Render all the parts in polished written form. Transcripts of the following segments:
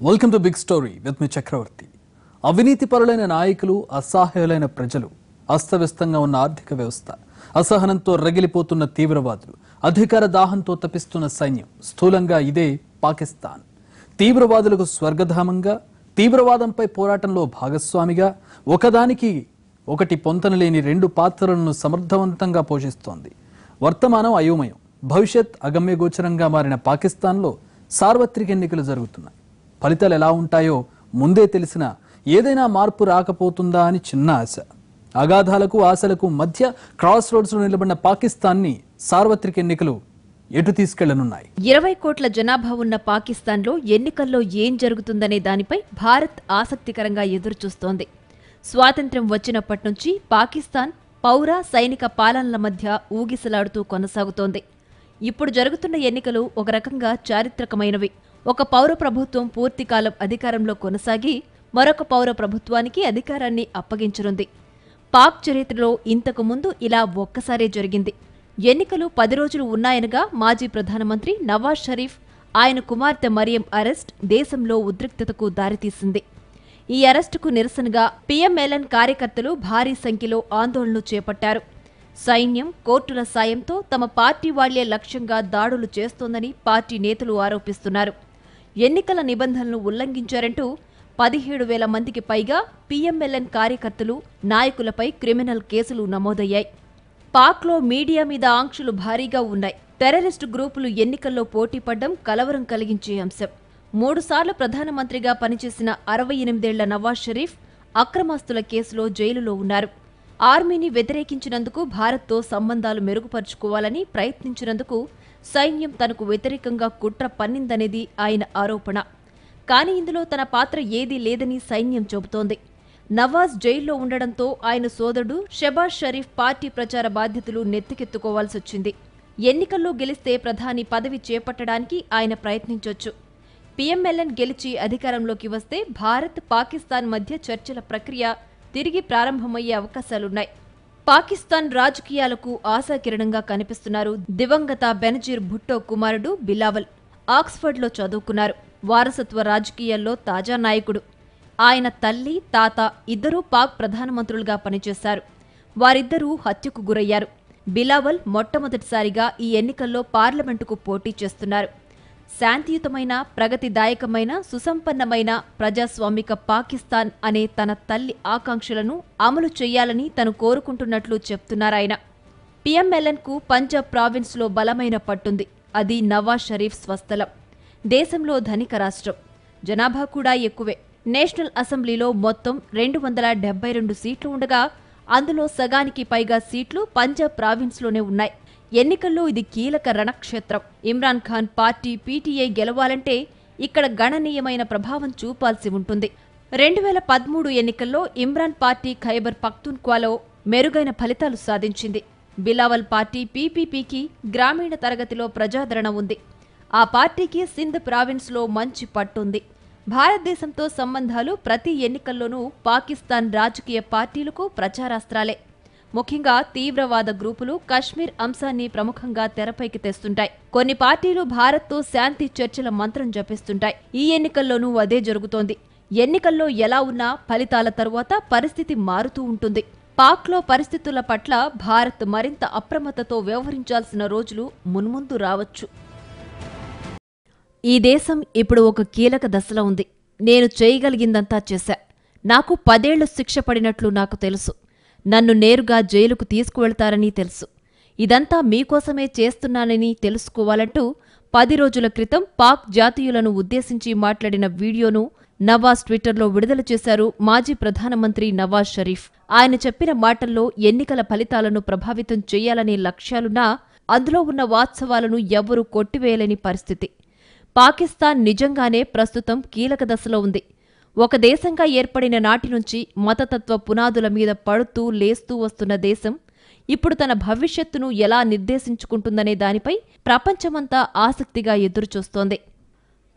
Welcome to big story with me Chakravarthi. అవినీతి పరులైన నాయకులు, అసహాయులైన ప్రజలు, అస్తవ్యస్తంగా ఉన్న ఆర్థిక వ్యవస్థ, అసహనంతో రగిలిపోతున్న తీవ్రవాదులు, అధికార దాహంతో తపిస్తున్న సైన్యం, స్థూలంగా ఇదే పాకిస్తాన్. తీవ్రవాదులకు స్వర్గధామంగా, తీవ్రవాదంపై పోరాటంలో భాగస్వామిగా, ఒకదానికి ఒకటి పొంతనలేని రెండు పాత్రలను సమర్థవంతంగా పోషిస్తోంది. వర్తమానం అయోమయం, భవిష్యత్ అగమ్యగోచరంగా మారిన పాకిస్తాన్లో సార్వత్రిక ఎన్నికలు జరుగుతున్నాయి. ఫలితాలు ఎలా ఉంటాయో ముందే తెలిసినా ఏదైనా మార్పు రాకపోతుందా అని చిన్న ఆశ. అగాధాలకు ఆశలకు మధ్య క్రాస్ రోడ్స్లో నిలబడిన పాకిస్తాన్ని సార్వత్రిక ఎన్నికలు ఎటు తీసుకెళ్లనున్నాయి? 20 కోట్ల జనాభా ఉన్న పాకిస్తాన్లో ఎన్నికల్లో ఏం జరుగుతుందనే దానిపై భారత్ ఆసక్తికరంగా ఎదురుచూస్తోంది. స్వాతంత్ర్యం వచ్చినప్పటి నుంచి పాకిస్తాన్ పౌర సైనిక పాలనల మధ్య ఊగిసలాడుతూ కొనసాగుతోంది. ఇప్పుడు జరుగుతున్న ఎన్నికలు ఒక రకంగా చారిత్రకమైనవి. ఒక పౌర ప్రభుత్వం పూర్తికాలం అధికారంలో కొనసాగి మరొక పౌర ప్రభుత్వానికి అధికారాన్ని అప్పగించనుంది. పాక్ చరిత్రలో ఇంతకు ముందు ఇలా ఒక్కసారే జరిగింది. ఎన్నికలు 10 రోజులు ఉన్నాయనగా మాజీ ప్రధానమంత్రి నవాజ్ షరీఫ్, ఆయన కుమార్తె మరియం అరెస్ట్ దేశంలో ఉద్రిక్తతకు దారితీసింది. ఈ అరెస్టుకు నిరసనగా పీఎంఎల్ఎన్ కార్యకర్తలు భారీ సంఖ్యలో ఆందోళనలు చేపట్టారు. సైన్యం, కోర్టుల సాయంతో తమ పార్టీ వాళ్లే లక్ష్యంగా దాడులు చేస్తోందని పార్టీ నేతలు ఆరోపిస్తున్నారు. ఎన్నికల నిబంధనలు ఉల్లంఘించారంటూ 17,000 మందికి పైగా పీఎంఎల్ఎన్ కార్యకర్తలు, నాయకులపై క్రిమినల్ కేసులు నమోదయ్యాయి. పాక్లో మీడియా మీద ఆంక్షలు భారీగా ఉన్నాయి. టెర్రరిస్టు గ్రూపులు ఎన్నికల్లో పోటీపడ్డం కలవరం కలిగించే అంశం. 3 సార్లు ప్రధానమంత్రిగా పనిచేసిన 68 ఏళ్ల నవాజ్ షరీఫ్ అక్రమాస్తుల కేసులో జైలులో ఉన్నారు. ఆర్మీని వ్యతిరేకించినందుకు, భారత్తో సంబంధాలు మెరుగుపరుచుకోవాలని ప్రయత్నించినందుకు సైన్యం తనకు వ్యతిరేకంగా కుట్ర పన్నిందనేది ఆయన ఆరోపణ. కానీ ఇందులో తన పాత్ర ఏదీ లేదని సైన్యం చెబుతోంది. నవాజ్ జైల్లో ఉండడంతో ఆయన సోదరుడు షెబాజ్ షరీఫ్ పార్టీ ప్రచార బాధ్యతలు నెత్తికెత్తుకోవాల్సొచ్చింది. ఎన్నికల్లో గెలిస్తే ప్రధాని పదవి చేపట్టడానికి ఆయన ప్రయత్నించొచ్చు. పీఎంఎల్ఎన్ గెలిచి అధికారంలోకి వస్తే భారత్, పాకిస్తాన్ మధ్య చర్చల ప్రక్రియ తిరిగి ప్రారంభమయ్యే అవకాశాలున్నాయి. పాకిస్తాన్ రాజకీయాలకు ఆశాకిరణంగా కనిపిస్తున్నారు దివంగత బెనజీర్ భుట్టో కుమారుడు బిలావల్. ఆక్స్ఫర్డ్లో చదువుకున్నారు. వారసత్వ రాజకీయాల్లో తాజా నాయకుడు. ఆయన తల్లి, తాత ఇద్దరూ పాక్ ప్రధానమంత్రులుగా పనిచేశారు. వారిద్దరూ హత్యకు గురయ్యారు. బిలావల్ మొట్టమొదటిసారిగా ఈ ఎన్నికల్లో పార్లమెంటుకు పోటీ చేస్తున్నారు. శాంతియుతమైన, ప్రగతిదాయకమైన, సుసంపన్నమైన ప్రజాస్వామిక పాకిస్తాన్ అనే తన తల్లి ఆకాంక్షలను అమలు చేయాలని తను కోరుకుంటున్నట్లు చెప్తున్నారాయన. పీఎంఎల్ఎన్కు పంజాబ్ ప్రావిన్స్లో బలమైన పట్టుంది. అది నవాజ్ షరీఫ్ స్వస్థలం. దేశంలో ధనిక రాష్ట్రం. జనాభా కూడా ఎక్కువే. నేషనల్ అసెంబ్లీలో మొత్తం 272 సీట్లు ఉండగా అందులో సగానికి పైగా సీట్లు పంజాబ్ ప్రావిన్స్లోనే ఉన్నాయి. ఎన్నికల్లో ఇది కీలక రణక్షేత్రం. ఇమ్రాన్ ఖాన్ పార్టీ పీటీఐ గెలవాలంటే ఇక్కడ గణనీయమైన ప్రభావం చూపాల్సి ఉంటుంది. 2013 ఎన్నికల్లో ఇమ్రాన్ పార్టీ ఖైబర్ పఖ్తూన్ఖ్వాలో మెరుగైన ఫలితాలు సాధించింది. బిలావల్ పార్టీ పీపీపీకి గ్రామీణ తరగతిలో ప్రజాదరణ ఉంది. ఆ పార్టీకి సింధ్ ప్రావిన్స్లో మంచి పట్టుంది. భారతదేశంతో సంబంధాలు ప్రతి ఎన్నికల్లోనూ పాకిస్తాన్ రాజకీయ పార్టీలకు ప్రచారాస్త్రాలే. ముఖ్యంగా తీవ్రవాద గ్రూపులు కశ్మీర్ అంశాన్ని ప్రముఖంగా తెరపైకి తెస్తుంటాయి. కొన్ని పార్టీలు భారత్తో శాంతి చర్చల మంత్రం జపిస్తుంటాయి. ఈ ఎన్నికల్లోనూ అదే జరుగుతోంది. ఎన్నికల్లో ఎలా ఉన్నా ఫలితాల తరువాత పరిస్థితి మారుతూ ఉంటుంది. పాక్లో పరిస్థితుల పట్ల భారత్ మరింత అప్రమత్తతో వ్యవహరించాల్సిన రోజులు మున్ముందు రావచ్చు. ఈ దేశం ఇప్పుడు ఒక కీలక దశలో ఉంది. నేను చేయగలిగిందంతా చేశా. నాకు 10 ఏళ్లు శిక్ష పడినట్లు నాకు తెలుసు. నన్ను నేరుగా జైలుకు తీసుకువెళ్తారని తెలుసు. ఇదంతా మీకోసమే చేస్తున్నానని తెలుసుకోవాలంటూ 10 రోజుల క్రితం పాక్ జాతీయులను ఉద్దేశించి మాట్లాడిన వీడియోను నవాజ్ ట్విట్టర్లో విడుదల చేశారు మాజీ ప్రధానమంత్రి నవాజ్ షరీఫ్. ఆయన చెప్పిన మాటల్లో ఎన్నికల ఫలితాలను ప్రభావితం చేయాలనే లక్ష్యాలున్నా అందులో ఉన్న వాస్తవాలను ఎవ్వరూ కొట్టివేయలేని పరిస్థితి. పాకిస్తాన్ నిజంగానే ప్రస్తుతం కీలక దశలో ఉంది. ఒక దేశంగా ఏర్పడిన నాటి నుంచి మతతత్వ పునాదుల మీద పడుతూ లేస్తూ వస్తున్న దేశం ఇప్పుడు తన భవిష్యత్తును ఎలా నిర్దేశించుకుంటుందనే దానిపై ప్రపంచమంతా ఆసక్తిగా ఎదురుచూస్తోంది.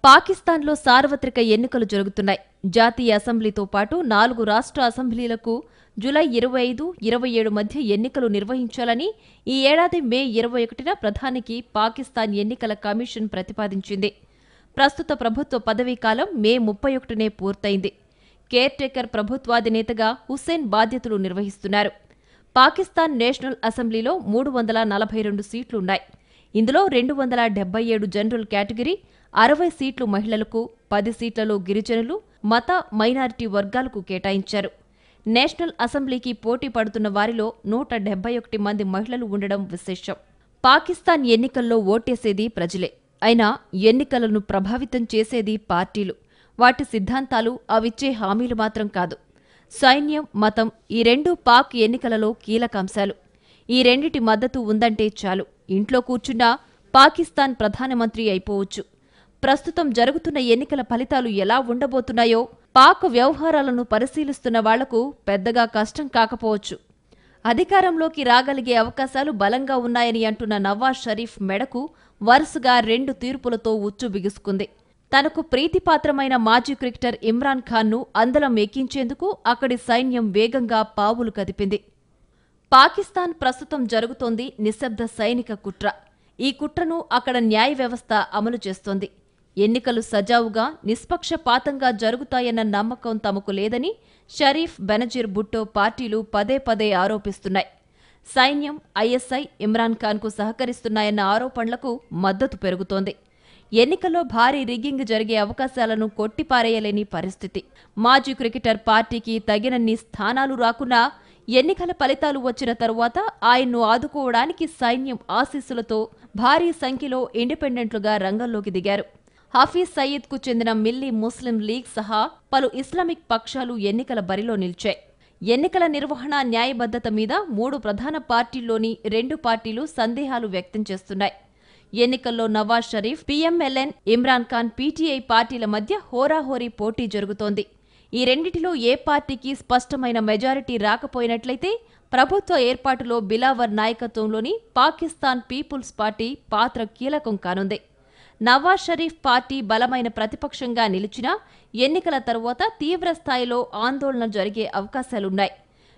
పాకిస్తాన్లో సార్వత్రిక ఎన్నికలు జరుగుతున్నాయి. జాతీయ అసెంబ్లీతో పాటు 4 రాష్ట్ర అసెంబ్లీలకు జూలై 25, 27 మధ్య ఎన్నికలు నిర్వహించాలని ఈ ఏడాది మే 21న ప్రధానికి పాకిస్తాన్ ఎన్నికల కమిషన్ ప్రతిపాదించింది. ప్రస్తుత ప్రభుత్వ పదవీకాలం మే 31నే పూర్తయింది. కేర్ టేకర్ ప్రభుత్వాధినేతగా హుస్సేన్ బాధ్యతలు నిర్వహిస్తున్నారు. పాకిస్తాన్ నేషనల్ అసెంబ్లీలో 342 సీట్లున్నాయి. ఇందులో 277 జనరల్ కేటగిరీ, 60 సీట్లు మహిళలకు, 10 సీట్లలో గిరిజనులు, మత మైనారిటీ వర్గాలకు కేటాయించారు. నేషనల్ అసెంబ్లీకి పోటీ పడుతున్న వారిలో 171 మంది మహిళలు ఉండడం విశేషం. పాకిస్తాన్ ఎన్నికల్లో ఓటేసేది ప్రజలే. అయినా ఎన్నికలను ప్రభావితం చేసేది పార్టీలు. వాటి సిద్ధాంతాలు, అవిచ్చే హామీలు మాత్రం కాదు. సైన్యం, మతం ఈ రెండూ పాక్ ఎన్నికలలో కీలక అంశాలు. ఈ రెండిటి మద్దతు ఉందంటే చాలు, ఇంట్లో కూర్చున్నా పాకిస్తాన్ ప్రధానమంత్రి అయిపోవచ్చు. ప్రస్తుతం జరుగుతున్న ఎన్నికల ఫలితాలు ఎలా ఉండబోతున్నాయో పాక్ వ్యవహారాలను పరిశీలిస్తున్న వాళ్లకు పెద్దగా కష్టం కాకపోవచ్చు. అధికారంలోకి రాగలిగే అవకాశాలు బలంగా ఉన్నాయని అంటున్న నవాజ్ షరీఫ్ మెడకు వరుసగా 2 తీర్పులతో ఉచ్చు బిగుసుకుంది. తనకు ప్రీతిపాత్రమైన మాజీ క్రికెటర్ ఇమ్రాన్ ఖాన్ను అందలం ఎక్కించేందుకు అక్కడి సైన్యం వేగంగా పావులు కదిపింది. పాకిస్తాన్ ప్రస్తుతం జరుగుతోంది నిశ్శబ్ద సైనిక కుట్ర. ఈ కుట్రను అక్కడ న్యాయ వ్యవస్థ అమలు చేస్తోంది. ఎన్నికలు సజావుగా, నిష్పక్షపాతంగా జరుగుతాయన్న నమ్మకం తమకు లేదని షరీఫ్, బెనజీర్ భుట్టో పార్టీలు పదే పదే ఆరోపిస్తున్నాయి. సైన్యం, ఐఎస్ఐ ఇమ్రాన్ ఖాన్కు సహకరిస్తున్నాయన్న ఆరోపణలకు మద్దతు పెరుగుతోంది. ఎన్నికల్లో భారీ రిగ్గింగ్ జరిగే అవకాశాలను కొట్టిపారేయలేని పరిస్థితి. మాజీ క్రికెటర్ పార్టీకి తగినన్ని స్థానాలు రాకున్నా ఎన్నికల ఫలితాలు వచ్చిన తరువాత ఆయన్ను ఆదుకోవడానికి సైన్యం ఆశీస్సులతో భారీ సంఖ్యలో ఇండిపెండెంట్లుగా రంగంలోకి దిగారు. హఫీజ్ సయీద్కు చెందిన మిల్లీ ముస్లిం లీగ్ సహా పలు ఇస్లామిక్ పక్షాలు ఎన్నికల బరిలో నిలిచాయి. ఎన్నికల నిర్వహణ, న్యాయబద్ధత మీద 3 ప్రధాన పార్టీల్లోని 2 పార్టీలు సందేహాలు వ్యక్తం చేస్తున్నాయి. ఎన్నికల్లో నవాజ్ షరీఫ్, పీఎంఎల్ఎన్, ఇమ్రాన్ ఖాన్, పీటీఐ పార్టీల మధ్య హోరాహోరీ పోటీ జరుగుతోంది. ఈ రెండిటిలో ఏ పార్టీకి స్పష్టమైన మెజారిటీ రాకపోయినట్లయితే ప్రభుత్వ ఏర్పాటులో బిలావర్ నాయకత్వంలోని పాకిస్తాన్ పీపుల్స్ పార్టీ పాత్ర కీలకం కానుంది. నవాజ్ షరీఫ్ పార్టీ బలమైన ప్రతిపక్షంగా నిలిచినా ఎన్నికల తరువాత తీవ్రస్థాయిలో ఆందోళన జరిగే అవకాశాలున్నాయి.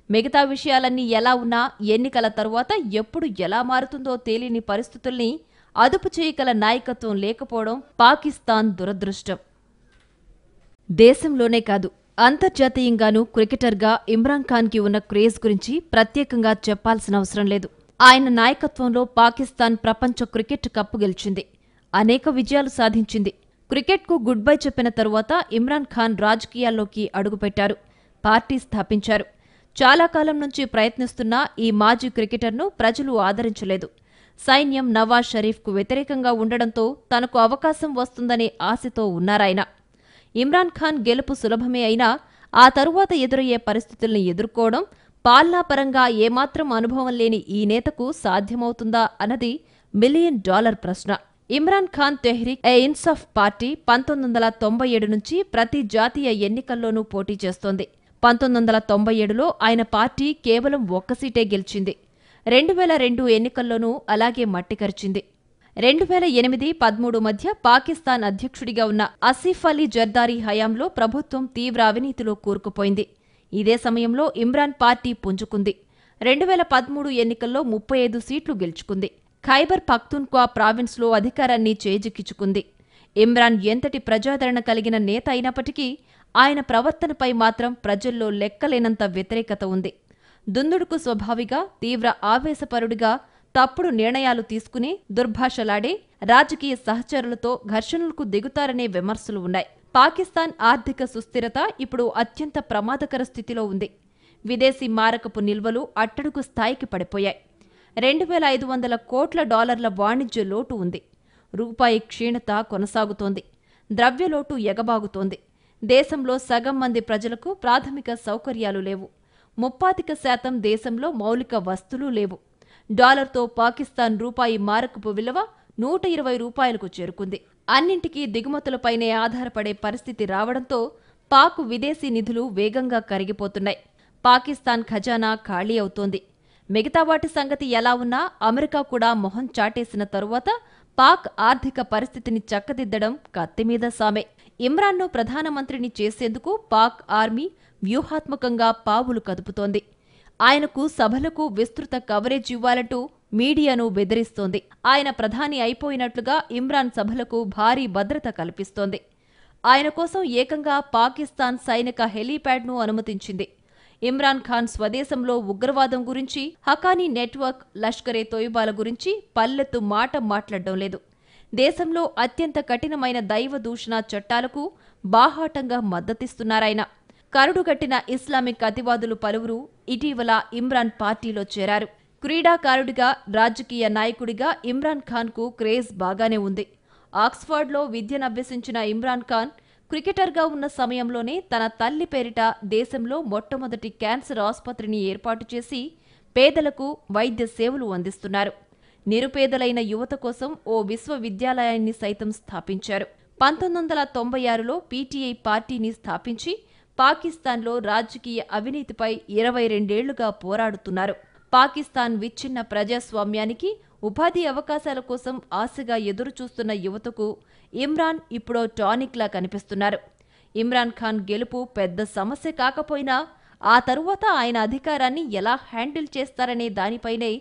మిగతా విషయాలన్నీ ఎలా ఉన్నా ఎన్నికల తరువాత ఎప్పుడు ఎలా మారుతుందో తేలిని పరిస్థితుల్ని అదుపు చేయగల నాయకత్వం లేకపోవడం పాకిస్తాన్ దురదృష్టం. దేశంలోనే కాదు, అంతర్జాతీయంగానూ క్రికెటర్గా ఇమ్రాన్ ఖాన్కి ఉన్న క్రేజ్ గురించి ప్రత్యేకంగా చెప్పాల్సిన అవసరం లేదు. ఆయన నాయకత్వంలో పాకిస్తాన్ ప్రపంచ క్రికెట్ కప్పు గెలిచింది. అనేక విజయాలు సాధించింది. క్రికెట్కు గుడ్ బై చెప్పిన తరువాత ఇమ్రాన్ ఖాన్ రాజకీయాల్లోకి అడుగుపెట్టారు. పార్టీ స్థాపించారు. చాలా కాలం నుంచి ప్రయత్నిస్తున్న ఈ మాజీ క్రికెటర్ను ప్రజలు ఆదరించలేదు. సైన్యం నవాజ్ షరీఫ్కు వ్యతిరేకంగా ఉండడంతో తనకు అవకాశం వస్తుందనే ఆశతో ఉన్నారాయన. ఇమ్రాన్ ఖాన్ గెలుపు సులభమే అయినా ఆ తరువాత ఎదురయ్యే పరిస్థితుల్ని ఎదుర్కోవడం పాలనాపరంగా ఏమాత్రం అనుభవం లేని ఈ నేతకు సాధ్యమవుతుందా అన్నది $1 మిలియన్ ప్రశ్న. ఇమ్రాన్ ఖాన్ తెహ్రీక్ ఏ ఇన్సాఫ్ పార్టీ 1997 నుంచి ప్రతి జాతీయ ఎన్నికల్లోనూ పోటీ చేస్తోంది. 1997లో ఆయన పార్టీ కేవలం 1 సీటే గెలిచింది. 2002 ఎన్నికల్లోనూ అలాగే మట్టికరిచింది. 2008-13 మధ్య పాకిస్తాన్ అధ్యక్షుడిగా ఉన్న ఆసిఫ్ అలీ జర్దారీ హయాంలో ప్రభుత్వం తీవ్ర అవినీతిలో కూరుకుపోయింది. ఇదే సమయంలో ఇమ్రాన్ పార్టీ పుంజుకుంది. 2013 ఎన్నికల్లో 35 సీట్లు గెలుచుకుంది. ఖైబర్ పఖ్తూన్ఖ్వా ప్రావిన్స్లో అధికారాన్ని చేజిక్కించుకుంది. ఇమ్రాన్ ఎంతటి ప్రజాదరణ కలిగిన నేత అయినప్పటికీ ఆయన ప్రవర్తనపై మాత్రం ప్రజల్లో లెక్కలేనంత వ్యతిరేకత ఉంది. దుందుడుకు స్వభావిగా, తీవ్ర ఆవేశపరుడిగా, తప్పుడు నిర్ణయాలు తీసుకుని దుర్భాషలాడే రాజకీయ సహచరులతో ఘర్షణలకు దిగుతారనే విమర్శలు ఉన్నాయి. పాకిస్తాన్ ఆర్థిక సుస్థిరత ఇప్పుడు అత్యంత ప్రమాదకర స్థితిలో ఉంది. విదేశీ మారకపు నిల్వలు అట్టడుగు స్థాయికి పడిపోయాయి. $2,500 కోట్ల వాణిజ్య లోటు ఉంది. రూపాయి క్షీణత కొనసాగుతోంది. ద్రవ్యలోటు ఎగబాగుతోంది. దేశంలో సగం మంది ప్రజలకు ప్రాథమిక సౌకర్యాలు లేవు. 35% దేశంలో మౌలిక వస్తువులు లేవు. డాలర్తో పాకిస్తాన్ రూపాయి మారకపు విలువ $120కు చేరుకుంది. అన్నింటికీ దిగుమతులపైనే ఆధారపడే పరిస్థితి రావడంతో పాక్ విదేశీ నిధులు వేగంగా కరిగిపోతున్నాయి. పాకిస్తాన్ ఖజానా ఖాళీ అవుతోంది. మిగతా వాటి సంగతి ఎలా ఉన్నా అమెరికా కూడా మొహం చాటేసిన తరువాత పాక్ ఆర్థిక పరిస్థితిని చక్కదిద్దడం కత్తిమీద సామే. ఇమ్రాన్ను ప్రధానమంత్రిని చేసేందుకు పాక్ ఆర్మీ వ్యూహాత్మకంగా పావులు కదుపుతోంది. ఆయనకు సభలకు విస్తృత కవరేజ్ ఇవ్వాలంటూ మీడియాను బెదిరిస్తోంది. ఆయన ప్రధాని అయిపోయినట్లుగా ఇమ్రాన్ సభలకు భారీ భద్రత కల్పిస్తోంది. ఆయన కోసం ఏకంగా పాకిస్తాన్ సైనిక హెలీప్యాడ్ను అనుమతించింది. ఇమ్రాన్ ఖాన్ స్వదేశంలో ఉగ్రవాదం గురించి, హకానీ నెట్వర్క్, లష్కరే తోయిబాల గురించి పల్లెత్తు మాట మాట్లాడడం లేదు. దేశంలో అత్యంత కఠినమైన దైవ దూషణ చట్టాలకు బాహాటంగా మద్దతిస్తున్నారాయన. కరుడుగట్టిన ఇస్లామిక్ అతివాదులు పలువురు ఇటీవల ఇమ్రాన్ పార్టీలో చేరారు. క్రీడాకారుడిగా, రాజకీయ నాయకుడిగా ఇమ్రాన్ ఖాన్కు క్రేజ్ బాగానే ఉంది. ఆక్స్ఫర్డ్లో విద్యనభ్యసించిన ఇమ్రాన్ ఖాన్ క్రికెటర్గా ఉన్న సమయంలోనే తన తల్లి పేరిట దేశంలో మొట్టమొదటి క్యాన్సర్ ఆసుపత్రిని ఏర్పాటు చేసి పేదలకు వైద్య సేవలు అందిస్తున్నారు. నిరుపేదలైన యువత కోసం ఓ విశ్వవిద్యాలయాన్ని సైతం స్థాపించారు. 1996లో పీటీఐ పార్టీని స్థాపించి పాకిస్తాన్లో రాజకీయ అవినీతిపై 22 ఏళ్లుగా పోరాడుతున్నారు. పాకిస్తాన్ విచ్ఛిన్న ప్రజాస్వామ్యానికి, ఉపాధి అవకాశాల కోసం ఆశగా ఎదురుచూస్తున్న యువతకు ఇమ్రాన్ ఇప్పుడో టానిక్లా కనిపిస్తున్నారు. ఇమ్రాన్ ఖాన్ గెలుపు పెద్ద సమస్య కాకపోయినా ఆ తరువాత ఆయన అధికారాన్ని ఎలా హ్యాండిల్ చేస్తారనే దానిపైనే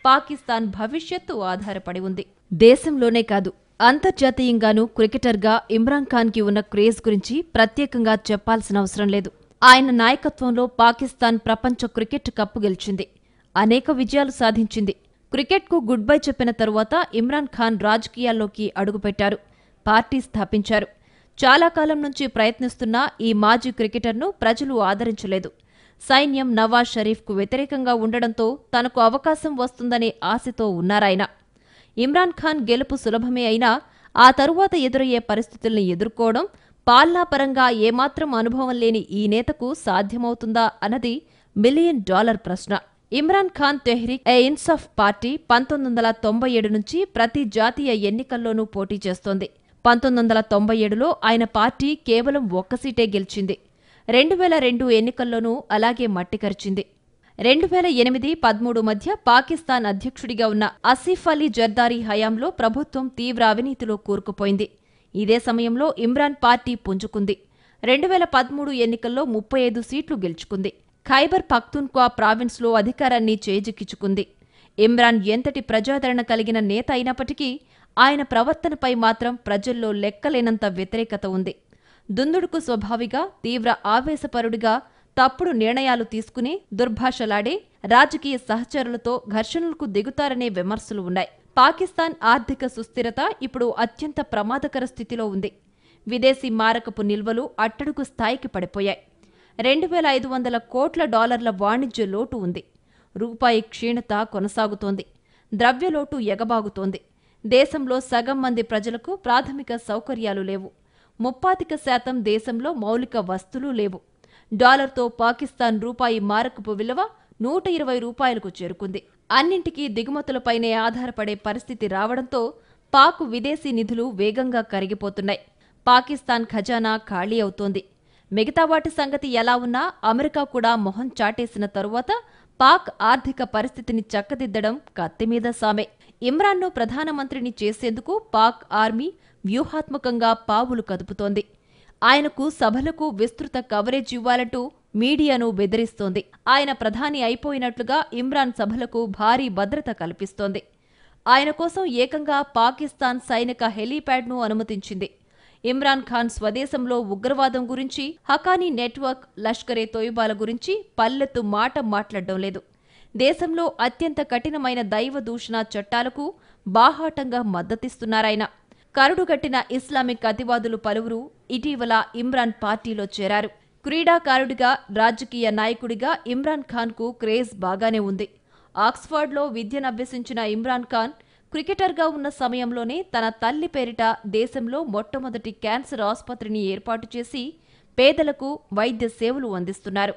పాకిస్తాన్ భవిష్యత్తు ఆధారపడి ఉంది. దేశంలోనే కాదు, అంతర్జాతీయంగానూ క్రికెటర్గా ఇమ్రాన్ ఖాన్కి ఉన్న క్రేజ్ గురించి ప్రత్యేకంగా చెప్పాల్సిన అవసరం లేదు. ఆయన నాయకత్వంలో పాకిస్తాన్ ప్రపంచ క్రికెట్ కప్ గెలిచింది. అనేక విజయాలు సాధించింది. క్రికెట్కు గుడ్ బై చెప్పిన తరువాత ఇమ్రాన్ ఖాన్ రాజకీయాల్లోకి అడుగుపెట్టారు. పార్టీ స్థాపించారు. చాలా కాలం నుంచి ప్రయత్నిస్తున్న ఈ మాజీ క్రికెటర్ను ప్రజలు ఆదరించలేదు. సైన్యం నవాజ్ షరీఫ్కు వ్యతిరేకంగా ఉండడంతో తనకు అవకాశం వస్తుందనే ఆశతో ఉన్నారాయన. ఇమ్రాన్ ఖాన్ గెలుపు సులభమే అయినా ఆ తరువాత ఎదురయ్యే పరిస్థితుల్ని ఎదుర్కోవడం, పాలనాపరంగా ఏమాత్రం అనుభవం లేని ఈ నేతకు సాధ్యమవుతుందా అన్నది $1 మిలియన్ ప్రశ్న. ఇమ్రాన్ ఖాన్ తెహ్రీక్-e-ఇన్సాఫ్ పార్టీ 1997 నుంచి ప్రతి జాతీయ ఎన్నికల్లోనూ పోటీ చేస్తోంది. 1997లో ఆయన పార్టీ కేవలం 1 సీటే గెలిచింది. 2002 ఎన్నికల్లోనూ అలాగే మట్టికరిచింది. 2008-13 మధ్య పాకిస్తాన్ అధ్యక్షుడిగా ఉన్న ఆసిఫ్ అలీ జర్దారీ హయాంలో ప్రభుత్వం తీవ్ర అవినీతిలో కూరుకుపోయింది. ఇదే సమయంలో ఇమ్రాన్ పార్టీ పుంజుకుంది. 2013 ఎన్నికల్లో 35 సీట్లు గెలుచుకుంది. ఖైబర్ పఖ్తూన్ఖ్వా ప్రావిన్స్లో అధికారాన్ని చేజిక్కించుకుంది. ఇమ్రాన్ ఎంతటి ప్రజాదరణ కలిగిన నేత అయినప్పటికీ ఆయన ప్రవర్తనపై మాత్రం ప్రజల్లో లెక్కలేనంత వ్యతిరేకత ఉంది. దుందుడుకు స్వభావిగా, తీవ్ర ఆవేశపరుడిగా, తప్పుడు నిర్ణయాలు తీసుకుని దుర్భాషలాడే, రాజకీయ సహచరులతో ఘర్షణలకు దిగుతారనే విమర్శలు ఉన్నాయి. పాకిస్తాన్ ఆర్థిక సుస్థిరత ఇప్పుడు అత్యంత ప్రమాదకర స్థితిలో ఉంది. విదేశీ మారకపు నిల్వలు అట్టడుగు స్థాయికి పడిపోయాయి. $2,500 కోట్ల వాణిజ్య లోటు ఉంది. రూపాయి క్షీణత కొనసాగుతోంది. ద్రవ్యలోటు ఎగబాగుతోంది. దేశంలో సగం మంది ప్రజలకు ప్రాథమిక సౌకర్యాలు లేవు. 35% దేశంలో మౌలిక వస్తువులు లేవు. డాలర్తో పాకిస్తాన్ రూపాయి మారకపు విలువ $120కు చేరుకుంది. అన్నింటికీ దిగుమతులపైనే ఆధారపడే పరిస్థితి రావడంతో పాక్ విదేశీ నిధులు వేగంగా కరిగిపోతున్నాయి. పాకిస్తాన్ ఖజానా ఖాళీ అవుతోంది. మిగతా వాటి సంగతి ఎలా ఉన్నా అమెరికా కూడా మొహం చాటేసిన తరువాత పాక్ ఆర్థిక పరిస్థితిని చక్కదిద్దడం కత్తిమీద సామే. ఇమ్రాన్ను ప్రధానమంత్రిని చేసేందుకు పాక్ ఆర్మీ వ్యూహాత్మకంగా పావులు కదుపుతోంది. ఆయనకు సభలకు విస్తృత కవరేజ్ ఇవ్వాలంటూ మీడియాను బెదిరిస్తోంది. ఆయన ప్రధాని అయిపోయినట్లుగా ఇమ్రాన్ సభలకు భారీ భద్రత కల్పిస్తోంది. ఆయన కోసం ఏకంగా పాకిస్తాన్ సైనిక హెలీప్యాడ్ను అనుమతించింది. ఇమ్రాన్ ఖాన్ స్వదేశంలో ఉగ్రవాదం గురించి, హకానీ నెట్వర్క్, లష్కరే తోయిబాల గురించి పల్లెత్తు మాట మాట్లాడడం లేదు. దేశంలో అత్యంత కఠినమైన దైవ దూషణ చట్టాలకు బాహాటంగా మద్దతిస్తున్నారాయన. కరుడుగట్టిన ఇస్లామిక్ అతివాదులు పలువురు ఇటీవల ఇమ్రాన్ పార్టీలో చేరారు. క్రీడాకారుడిగా, రాజకీయ నాయకుడిగా ఇమ్రాన్ ఖాన్కు క్రేజ్ బాగానే ఉంది. ఆక్స్ఫర్డ్లో విద్యనభ్యసించిన ఇమ్రాన్ ఖాన్ క్రికెటర్గా ఉన్న సమయంలోనే తన తల్లి పేరిట దేశంలో మొట్టమొదటి క్యాన్సర్ ఆసుపత్రిని ఏర్పాటు చేసి పేదలకు వైద్య సేవలు అందిస్తున్నారు.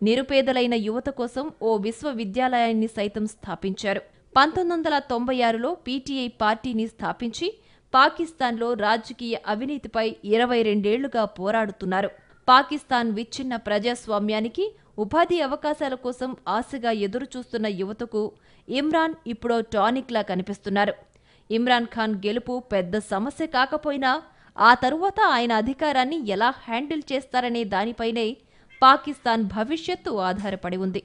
నిరుపేదలైన యువత కోసం ఓ విశ్వవిద్యాలయాన్ని సైతం స్థాపించారు. 1996లో పీటీఐ పార్టీని స్థాపించి పాకిస్తాన్లో రాజకీయ అవినీతిపై 22 ఏళ్లుగా పోరాడుతున్నారు. పాకిస్తాన్ విచ్ఛిన్న ప్రజాస్వామ్యానికి, ఉపాధి అవకాశాల కోసం ఆశగా ఎదురుచూస్తున్న యువతకు ఇమ్రాన్ ఇప్పుడో టానిక్లా కనిపిస్తున్నారు. ఇమ్రాన్ ఖాన్ గెలుపు పెద్ద సమస్య కాకపోయినా ఆ తరువాత ఆయన అధికారాన్ని ఎలా హ్యాండిల్ చేస్తారనే దానిపైనే పాకిస్తాన్ భవిష్యత్తు ఆధారపడి ఉంది.